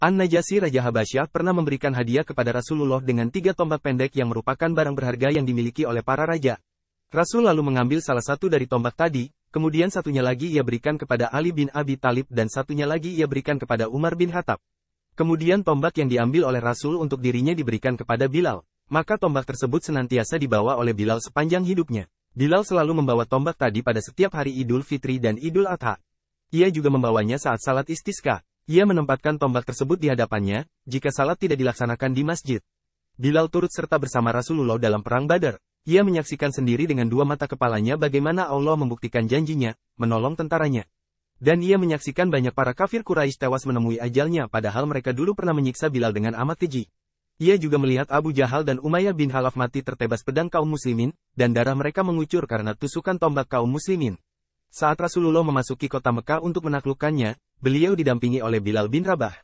An-Najasyi Raja Habasyah pernah memberikan hadiah kepada Rasulullah dengan 3 tombak pendek yang merupakan barang berharga yang dimiliki oleh para raja. Rasul lalu mengambil salah satu dari tombak tadi, kemudian satunya lagi ia berikan kepada Ali bin Abi Thalib dan satunya lagi ia berikan kepada Umar bin Khattab. Kemudian tombak yang diambil oleh Rasul untuk dirinya diberikan kepada Bilal. Maka tombak tersebut senantiasa dibawa oleh Bilal sepanjang hidupnya. Bilal selalu membawa tombak tadi pada setiap hari Idul Fitri dan Idul Adha. Ia juga membawanya saat salat istisqa. Ia menempatkan tombak tersebut di hadapannya, jika salat tidak dilaksanakan di masjid. Bilal turut serta bersama Rasulullah dalam perang Badar. Ia menyaksikan sendiri dengan 2 mata kepalanya bagaimana Allah membuktikan janjinya, menolong tentaranya. Dan ia menyaksikan banyak para kafir Quraisy tewas menemui ajalnya padahal mereka dulu pernah menyiksa Bilal dengan amat keji. Ia juga melihat Abu Jahal dan Umayyah bin Khalaf mati tertebas pedang kaum muslimin, dan darah mereka mengucur karena tusukan tombak kaum muslimin. Saat Rasulullah memasuki kota Mekah untuk menaklukkannya, beliau didampingi oleh Bilal bin Rabah.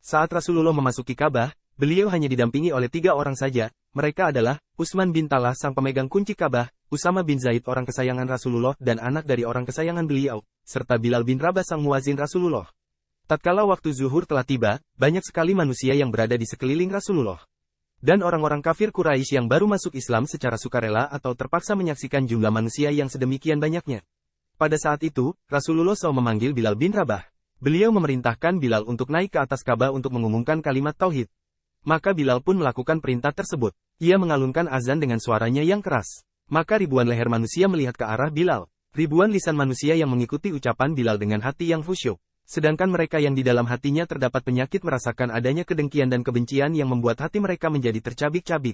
Saat Rasulullah memasuki Ka'bah, beliau hanya didampingi oleh 3 orang saja, mereka adalah Utsman bin Talha sang pemegang kunci Ka'bah, Usama bin Zaid orang kesayangan Rasulullah dan anak dari orang kesayangan beliau, serta Bilal bin Rabah sang muazin Rasulullah. Tatkala waktu zuhur telah tiba, banyak sekali manusia yang berada di sekeliling Rasulullah. Dan orang-orang kafir Quraisy yang baru masuk Islam secara sukarela atau terpaksa menyaksikan jumlah manusia yang sedemikian banyaknya. Pada saat itu, Rasulullah SAW memanggil Bilal bin Rabah. Beliau memerintahkan Bilal untuk naik ke atas Ka'bah untuk mengumumkan kalimat tauhid. Maka Bilal pun melakukan perintah tersebut. Ia mengalunkan azan dengan suaranya yang keras. Maka ribuan leher manusia melihat ke arah Bilal. Ribuan lisan manusia yang mengikuti ucapan Bilal dengan hati yang khusyuk. Sedangkan mereka yang di dalam hatinya terdapat penyakit merasakan adanya kedengkian dan kebencian yang membuat hati mereka menjadi tercabik-cabik.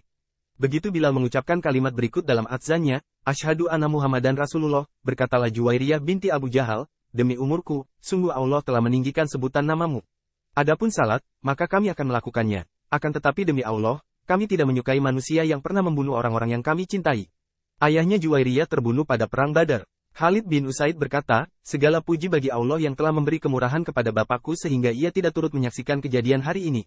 Begitu Bilal mengucapkan kalimat berikut dalam azannya, Asyhadu anna Muhammadan Rasulullah, berkatalah Juwairiyah binti Abu Jahal, demi umurku, sungguh Allah telah meninggikan sebutan namamu. Adapun salat, maka kami akan melakukannya. Akan tetapi demi Allah, kami tidak menyukai manusia yang pernah membunuh orang-orang yang kami cintai. Ayahnya Juwairiyah terbunuh pada perang Badar. Khalid bin Usaid berkata, segala puji bagi Allah yang telah memberi kemurahan kepada bapakku sehingga ia tidak turut menyaksikan kejadian hari ini.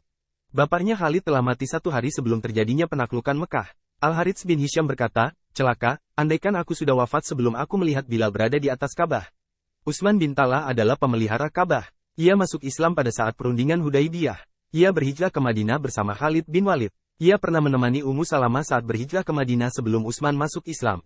Bapaknya Khalid telah mati 1 hari sebelum terjadinya penaklukan Mekah. Al-Harits bin Hisham berkata, celaka, andaikan aku sudah wafat sebelum aku melihat Bilal berada di atas Ka'bah. Utsman bin Talha adalah pemelihara Ka'bah. Ia masuk Islam pada saat perundingan Hudaibiyah. Ia berhijrah ke Madinah bersama Khalid bin Walid. Ia pernah menemani Ummu Salamah saat berhijrah ke Madinah sebelum Utsman masuk Islam.